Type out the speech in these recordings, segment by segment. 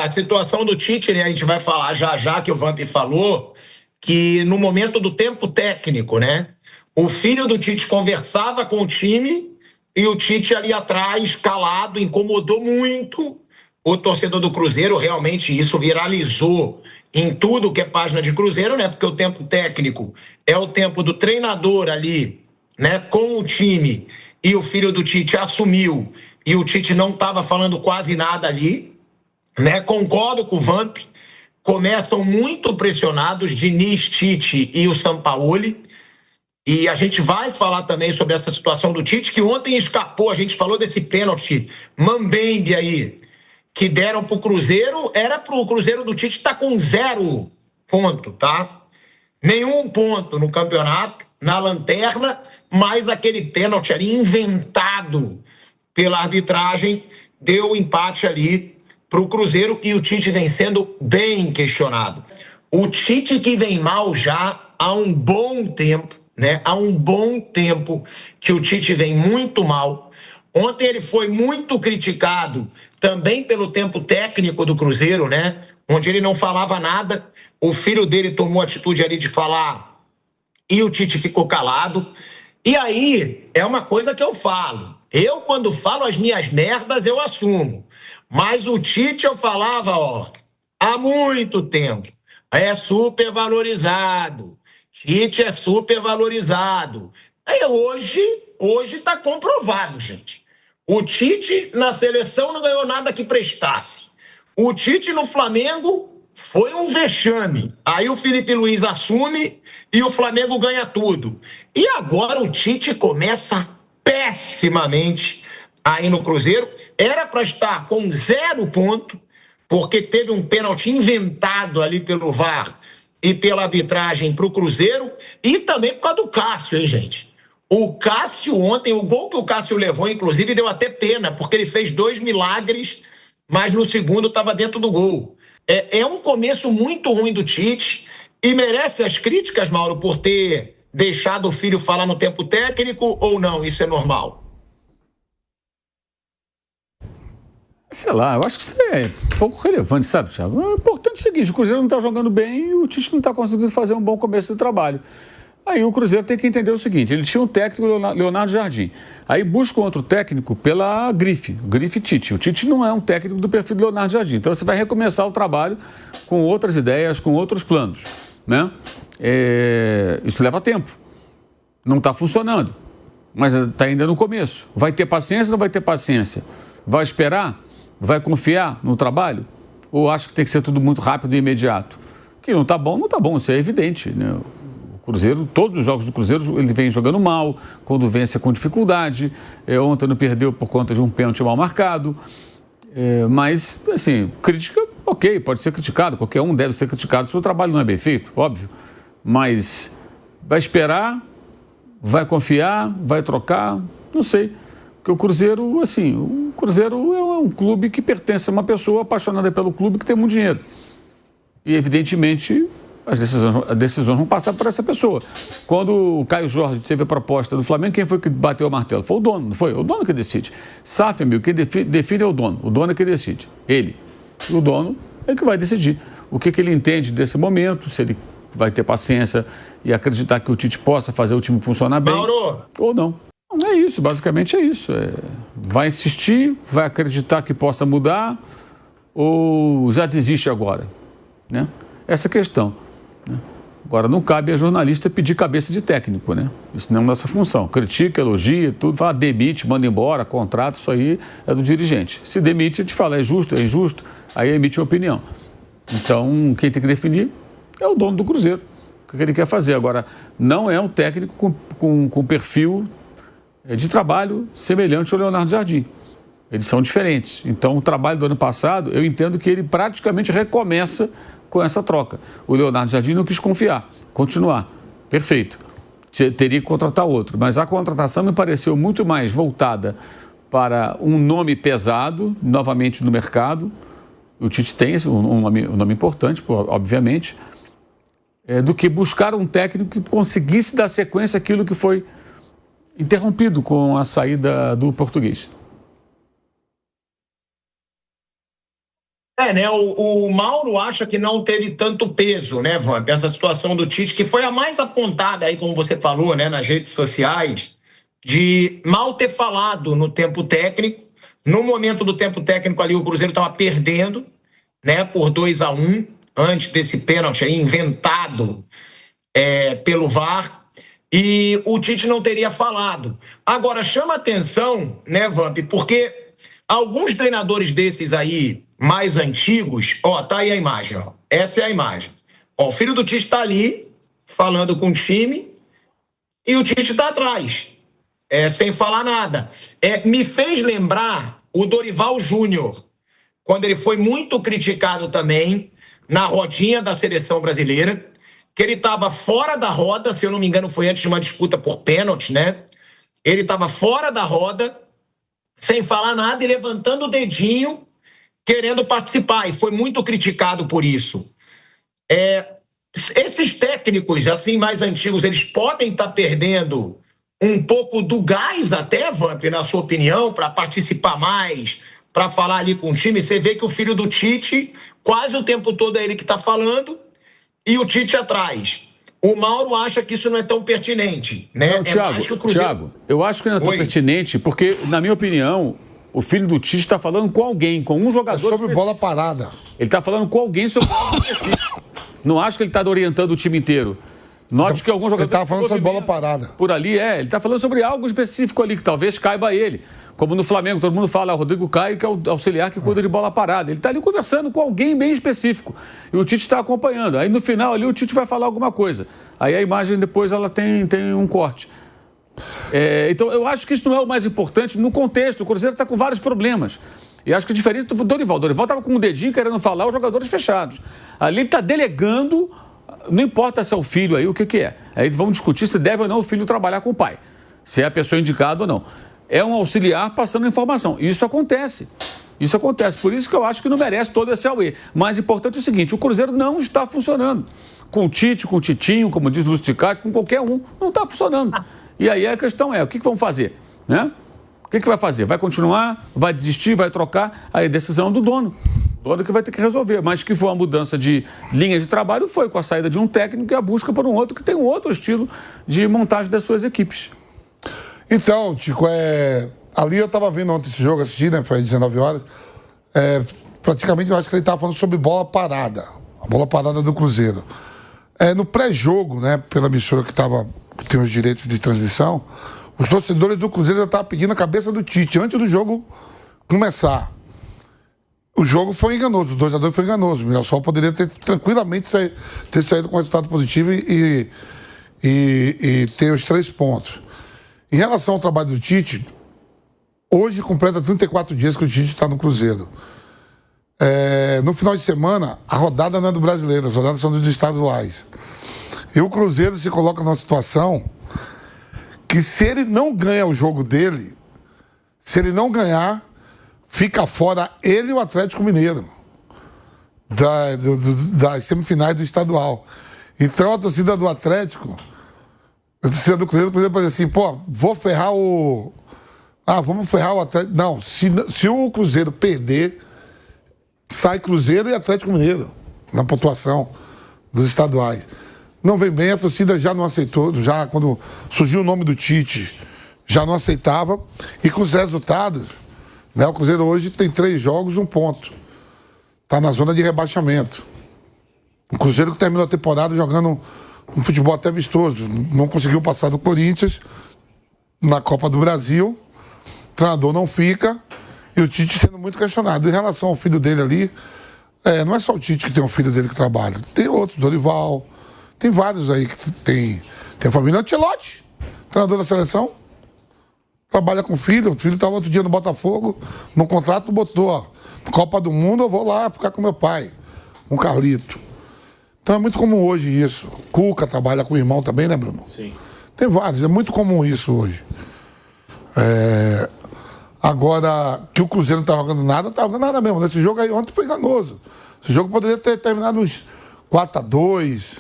a situação do Tite, né? A gente vai falar já já, que o Vamp falou, que no momento do tempo técnico, né? O filho do Tite conversava com o time e o Tite ali atrás, calado, incomodou muito o torcedor do Cruzeiro. Realmente isso viralizou em tudo que é página de Cruzeiro, né? Porque o tempo técnico é o tempo do treinador ali, né? Com o time, e o filho do Tite assumiu e o Tite não estava falando quase nada ali, né? Concordo com o Vamp. Começam muito pressionados, Diniz, Tite e o Sampaoli. E a gente vai falar também sobre essa situação do Tite, que ontem escapou. A gente falou desse pênalti mambembe aí, que deram pro Cruzeiro. Era pro Cruzeiro do Tite estar com 0 ponto, tá? Nenhum ponto no campeonato, na lanterna, mas aquele pênalti ali inventado pela arbitragem deu empate ali pro Cruzeiro, e o Tite vem sendo bem questionado. O Tite que vem mal já há um bom tempo, né? Há um bom tempo que o Tite vem muito mal. Ontem ele foi muito criticado também pelo tempo técnico do Cruzeiro, né? Onde ele não falava nada. O filho dele tomou a atitude ali de falar e o Tite ficou calado. E aí é uma coisa que eu falo. Eu, quando falo as minhas merdas, eu assumo. Mas o Tite eu falava, ó, há muito tempo. É super valorizado. Tite é super valorizado. Aí hoje tá comprovado, gente. O Tite na seleção não ganhou nada que prestasse. O Tite no Flamengo foi um vexame. Aí o Felipe Luiz assume e o Flamengo ganha tudo. E agora o Tite começa pessimamente aí no Cruzeiro. Era para estar com 0 ponto, porque teve um pênalti inventado ali pelo VAR e pela arbitragem para o Cruzeiro, e também por causa do Cássio, hein, gente? O Cássio ontem, o gol que o Cássio levou, inclusive, deu até pena, porque ele fez 2 milagres, mas no segundo estava dentro do gol. É um começo muito ruim do Tite, e merece as críticas, Mauro, por ter deixado o filho falar no tempo técnico, ou não? Isso é normal? Sei lá, eu acho que isso é pouco relevante, sabe, Thiago? O importante é o seguinte: o Cruzeiro não está jogando bem e o Tite não está conseguindo fazer um bom começo de trabalho. Aí o Cruzeiro tem que entender o seguinte: ele tinha um técnico, Leonardo Jardim. Aí busca outro técnico pela grife Tite. O Tite não é um técnico do perfil do Leonardo Jardim. Então você vai recomeçar o trabalho com outras ideias, com outros planos, né? Isso leva tempo. Não está funcionando, mas está ainda no começo. Vai ter paciência ou não vai ter paciência? Vai esperar? Vai confiar no trabalho? Ou acha que tem que ser tudo muito rápido e imediato? Que não está bom, não está bom, isso é evidente, né? O Cruzeiro, todos os jogos do Cruzeiro, ele vem jogando mal, quando vence é com dificuldade. Ontem não perdeu por conta de um pênalti mal marcado. Mas, assim, crítica, ok, pode ser criticado, qualquer um deve ser criticado se o trabalho não é bem feito, óbvio. Mas vai esperar, vai confiar, vai trocar, não sei. Porque o Cruzeiro, assim, o Cruzeiro é um clube que pertence a uma pessoa apaixonada pelo clube que tem muito dinheiro. E, evidentemente, as decisões vão passar por essa pessoa. Quando o Caio Jorge teve a proposta do Flamengo, quem foi que bateu o martelo? Foi o dono, não foi? O dono que decide. SAF, amigo, quem define é o dono. O dono é que decide. Ele. E o dono é que vai decidir o que ele entende desse momento, se ele vai ter paciência e acreditar que o Tite possa fazer o time funcionar bem. Mauro! Ou não. Não é isso, basicamente é isso. Vai insistir, vai acreditar que possa mudar ou já desiste agora, né? Essa questão, né? Agora, não cabe a jornalista pedir cabeça de técnico, né? Isso não é nossa função. Critica, elogia, tudo, fala, demite, manda embora, contrato, isso aí é do dirigente. Se demite, a gente fala, é justo, é injusto, aí emite uma opinião. Então, quem tem que definir é o dono do Cruzeiro, o que ele quer fazer. Agora, não é um técnico com perfil de trabalho semelhante ao Leonardo Jardim. Eles são diferentes. Então, o trabalho do ano passado, eu entendo que ele praticamente recomeça com essa troca. O Leonardo Jardim não quis confiar, continuar. Perfeito. Teria que contratar outro. Mas a contratação me pareceu muito mais voltada para um nome pesado, novamente no mercado. O Tite tem um nome importante, obviamente, do que buscar um técnico que conseguisse dar sequência àquilo que foi interrompido com a saída do português. Né? O Mauro acha que não teve tanto peso, né, Vamp? Essa situação do Tite, que foi a mais apontada aí, como você falou, né, nas redes sociais, de mal ter falado no tempo técnico. No momento do tempo técnico ali, o Cruzeiro estava perdendo, né, por 2-1, antes desse pênalti aí inventado pelo VAR, e o Tite não teria falado. Agora, chama atenção, né, Vamp, porque alguns treinadores desses aí, mais antigos, tá aí a imagem, ó. Essa é a imagem. Ó, o filho do Tite tá ali, falando com o time, e o Tite tá atrás, sem falar nada. Me fez lembrar o Dorival Júnior, quando ele foi muito criticado também, na rodinha da seleção brasileira, que ele estava fora da roda, se eu não me engano foi antes de uma disputa por pênalti, né? Ele estava fora da roda, sem falar nada e levantando o dedinho, querendo participar, e foi muito criticado por isso. Esses técnicos, assim, mais antigos, eles podem estar perdendo um pouco do gás até, Vamp, na sua opinião, para participar mais, para falar ali com o time. Você vê que o filho do Tite, quase o tempo todo é ele que está falando, e o Tite atrás. O Mauro acha que isso não é tão pertinente, né? Não, Thiago, eu acho que não é tão pertinente, porque, na minha opinião, o filho do Tite está falando com alguém, com um jogador sobre específico. Bola parada. Ele está falando com alguém sobre algo específico. Não acho que ele está orientando o time inteiro. Note que algum jogador... Ele estava falando sobre bola parada. Por ali, ele está falando sobre algo específico ali, que talvez caiba a ele. Como no Flamengo, todo mundo fala, Rodrigo Caio, que é o auxiliar que cuida de bola parada. Ele está ali conversando com alguém bem específico. E o Tite está acompanhando. Aí no final ali o Tite vai falar alguma coisa. Aí a imagem depois ela tem um corte. Então eu acho que isso não é o mais importante no contexto. O Cruzeiro está com vários problemas. E acho que diferente do Dorival. O Dorival estava com um dedinho querendo falar os jogadores fechados. Ali ele está delegando, não importa se é o filho aí, o que é. Aí vamos discutir se deve ou não o filho trabalhar com o pai. Se é a pessoa indicada ou não. É um auxiliar passando informação. Isso acontece. Isso acontece. Por isso que eu acho que não merece todo esse auê. Mais importante é o seguinte, o Cruzeiro não está funcionando. Com o Tite, com o Titinho, como diz o Lúcio Ticati, com qualquer um, não está funcionando. E aí a questão é, o que vamos fazer? Né? O que vai fazer? Vai continuar? Vai desistir? Vai trocar? Aí a decisão é do dono. O dono que vai ter que resolver. Mas que foi uma mudança de linha de trabalho, foi com a saída de um técnico e a busca por um outro que tem um outro estilo de montagem das suas equipes. Então, Tico, ali eu estava vendo ontem esse jogo, assisti, né? Foi às 19 horas. Praticamente eu acho que ele estava falando sobre bola parada. A bola parada do Cruzeiro. No pré-jogo, né? Pela emissora que tem os direitos de transmissão, os torcedores do Cruzeiro já estavam pedindo a cabeça do Tite antes do jogo começar. O jogo foi enganoso, o 2-2 foi enganoso. O Mirassol poderia ter tranquilamente ter saído com resultado positivo e ter os 3 pontos. Em relação ao trabalho do Tite, hoje completa 34 dias que o Tite está no Cruzeiro. No final de semana, a rodada não é do brasileiro, as rodadas são dos estaduais. E o Cruzeiro se coloca numa situação que, se ele não ganha o jogo dele, se ele não ganhar, fica fora ele e o Atlético Mineiro das semifinais do estadual. Então a torcida do Atlético, a torcida do Cruzeiro pode dizer assim, vamos ferrar o Atlético. Não, se o Cruzeiro perder, sai Cruzeiro e Atlético Mineiro na pontuação dos estaduais. Não vem bem, a torcida já não aceitou, já quando surgiu o nome do Tite, já não aceitava. E com os resultados, né, o Cruzeiro hoje tem 3 jogos, 1 ponto. Está na zona de rebaixamento. O Cruzeiro que terminou a temporada jogando um futebol até vistoso. Não conseguiu passar do Corinthians na Copa do Brasil. O treinador não fica. E o Tite sendo muito questionado. Em relação ao filho dele ali, não é só o Tite que tem um filho dele que trabalha. Tem outros, Dorival. Tem vários aí que tem a família Ancelotti, treinador da seleção. Trabalha com o filho estava outro dia no Botafogo, no contrato botou, Copa do Mundo, eu vou lá ficar com meu pai, com o Carlito. Então é muito comum hoje isso. Cuca trabalha com o irmão também, né, Bruno? Sim. Tem vários, é muito comum isso hoje. Agora, que o Cruzeiro não tá jogando nada mesmo. Nesse jogo aí ontem foi enganoso. Esse jogo poderia ter terminado uns 4-2,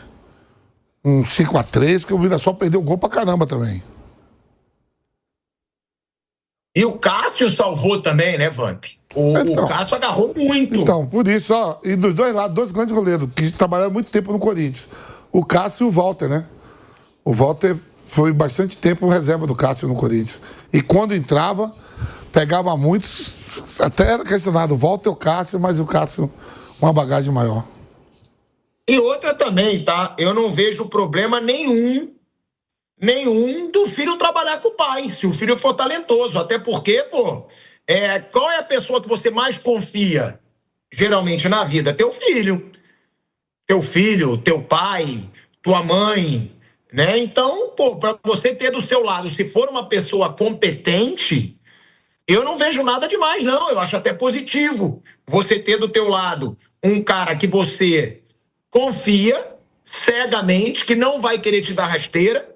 uns 5-3, que o Mirassol perdeu o gol pra caramba também. E o Cássio salvou também, né, Vamp? O Cássio agarrou muito. Então, por isso, ó, e dos dois lados, 2 grandes goleiros, que trabalharam muito tempo no Corinthians. O Cássio e o Walter, né? O Walter foi bastante tempo reserva do Cássio no Corinthians. E quando entrava, pegava muitos, até era questionado, o Walter ou o Cássio, mas o Cássio uma bagagem maior. E outra também, tá? Eu não vejo problema nenhum do filho trabalhar com o pai, se o filho for talentoso. Até porque, pô, qual é a pessoa que você mais confia, geralmente, na vida? Teu filho. Teu filho, teu pai, tua mãe, né? Então, pô, pra você ter do seu lado, se for uma pessoa competente, eu não vejo nada demais, não. Eu acho até positivo você ter do teu lado um cara que você confia cegamente, que não vai querer te dar rasteira,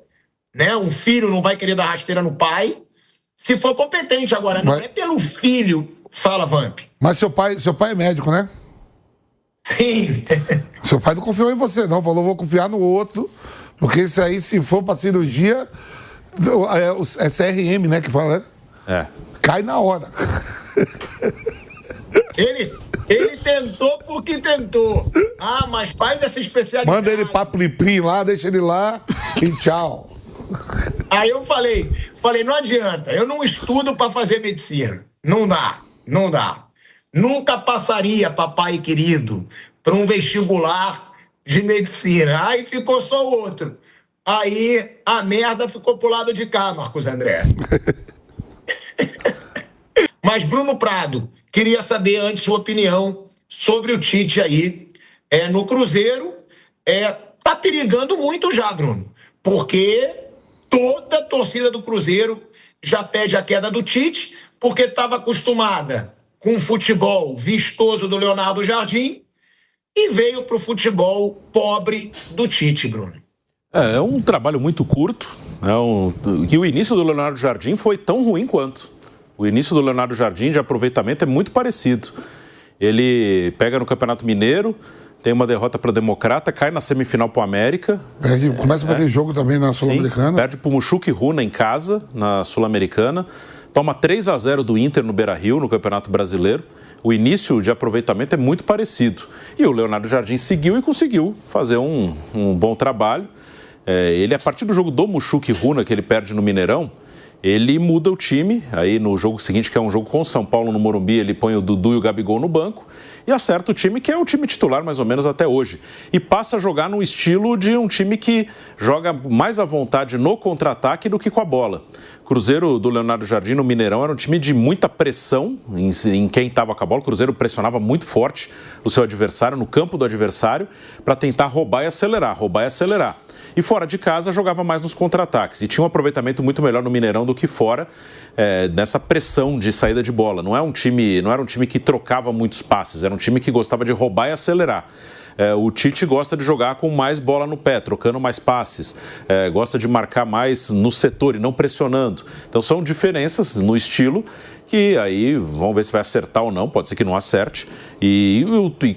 né? Um filho não vai querer dar rasteira no pai, se for competente. Agora, não é pelo filho. Fala, Vamp. Mas seu pai é médico, né? Sim. Seu pai não confiou em você, não. Falou, vou confiar no outro, porque isso aí, se for pra cirurgia, é CRM, né, que fala, né? Cai na hora. Ele tentou porque tentou. Ah, mas faz essa especialidade. Manda ele pra Plim lá, deixa ele lá e tchau. Aí eu falei, não adianta, eu não estudo pra fazer medicina. Não dá. Nunca passaria, papai querido, pra um vestibular de medicina. Aí ficou só o outro. Aí a merda ficou pro lado de cá, Marcos André. Mas, Bruno Prado, queria saber antes sua opinião sobre o Tite aí no Cruzeiro. Tá perigando muito já, Bruno, porque toda a torcida do Cruzeiro já pede a queda do Tite, porque estava acostumada com o futebol vistoso do Leonardo Jardim e veio para o futebol pobre do Tite, Bruno. É um trabalho muito curto, que o início do Leonardo Jardim foi tão ruim quanto. O início do Leonardo Jardim de aproveitamento é muito parecido. Ele pega no Campeonato Mineiro, tem uma derrota para o Democrata, cai na semifinal para o América. Começa a perder jogo também na Sul-Americana. Perde para o Muxuque Runa em casa, na Sul-Americana. Toma 3-0 do Inter no Beira-Rio, no Campeonato Brasileiro. O início de aproveitamento é muito parecido. E o Leonardo Jardim seguiu e conseguiu fazer um bom trabalho. Ele, a partir do jogo do Muxuque Runa, que ele perde no Mineirão, ele muda o time. Aí no jogo seguinte, que é um jogo com o São Paulo no Morumbi, ele põe o Dudu e o Gabigol no banco e acerta o time, que é o time titular mais ou menos até hoje. E passa a jogar no estilo de um time que joga mais à vontade no contra-ataque do que com a bola. Cruzeiro do Leonardo Jardim no Mineirão era um time de muita pressão em quem estava com a bola. O Cruzeiro pressionava muito forte o seu adversário, no campo do adversário, para tentar roubar e acelerar. E fora de casa jogava mais nos contra-ataques. E tinha um aproveitamento muito melhor no Mineirão do que fora, nessa pressão de saída de bola. Não era um time que trocava muitos passes, era um time que gostava de roubar e acelerar. O Tite gosta de jogar com mais bola no pé, trocando mais passes, gosta de marcar mais no setor e não pressionando. Então são diferenças no estilo que aí vamos ver se vai acertar ou não, pode ser que não acerte. E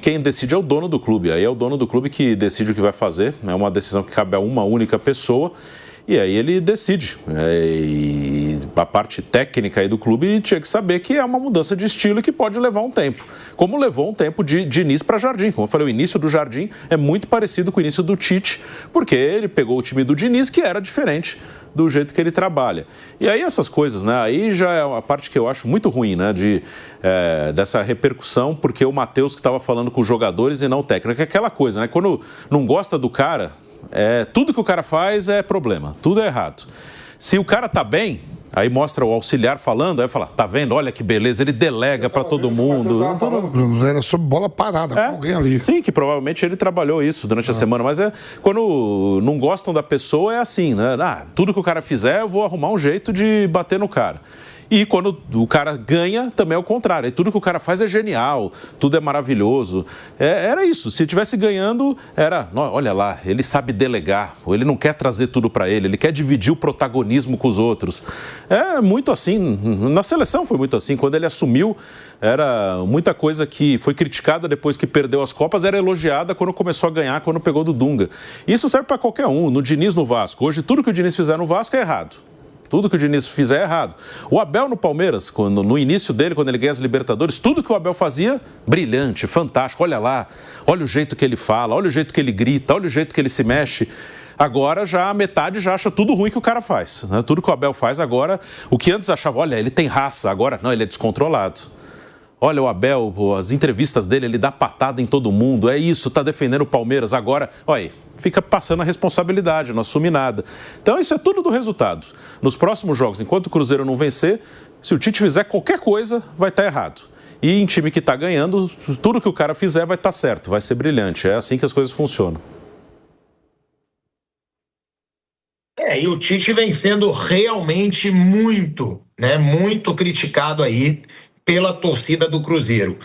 quem decide é o dono do clube, aí é o dono do clube que decide o que vai fazer, é uma decisão que cabe a uma única pessoa. E aí ele decide. E a parte técnica aí do clube tinha que saber que é uma mudança de estilo e que pode levar um tempo. Como levou um tempo de Diniz para Jardim. Como eu falei, o início do Jardim é muito parecido com o início do Tite, porque ele pegou o time do Diniz, que era diferente do jeito que ele trabalha. E aí essas coisas, né? Aí já é a parte que eu acho muito ruim, né? Dessa repercussão, porque o Matheus que estava falando com os jogadores e não o técnico. É aquela coisa, né? Quando não gosta do cara, tudo que o cara faz é problema, tudo é errado. Se o cara tá bem, aí mostra o auxiliar falando, aí fala, tá vendo, olha que beleza, ele delega para todo mundo. Era sobre bola parada, com alguém ali. Sim, que provavelmente ele trabalhou isso durante a semana, mas quando não gostam da pessoa é assim, né? Tudo que o cara fizer, eu vou arrumar um jeito de bater no cara. E quando o cara ganha, também é o contrário. E tudo que o cara faz é genial, tudo é maravilhoso. Era isso. Se estivesse ganhando, olha lá, ele sabe delegar. Ele não quer trazer tudo para ele quer dividir o protagonismo com os outros. É muito assim. Na seleção foi muito assim. Quando ele assumiu, era muita coisa que foi criticada depois que perdeu as Copas, era elogiada quando começou a ganhar, quando pegou do Dunga. Isso serve para qualquer um. No Diniz, no Vasco. Hoje, tudo que o Diniz fizer no Vasco é errado. Tudo que o Diniz fizer é errado. O Abel no Palmeiras, no início dele, quando ele ganha as Libertadores, tudo que o Abel fazia, brilhante, fantástico. Olha lá, olha o jeito que ele fala, olha o jeito que ele grita, olha o jeito que ele se mexe. Agora já a metade já acha tudo ruim que o cara faz, né? Tudo que o Abel faz agora, o que antes achava, olha, ele tem raça, agora não, ele é descontrolado. Olha o Abel, as entrevistas dele, ele dá patada em todo mundo, é isso, tá defendendo o Palmeiras agora. Olha, fica passando a responsabilidade, não assume nada. Então isso é tudo do resultado. Nos próximos jogos, enquanto o Cruzeiro não vencer, se o Tite fizer qualquer coisa, vai estar errado. E em time que está ganhando, tudo que o cara fizer vai estar certo, vai ser brilhante. É assim que as coisas funcionam. E o Tite vem sendo realmente muito criticado aí pela torcida do Cruzeiro.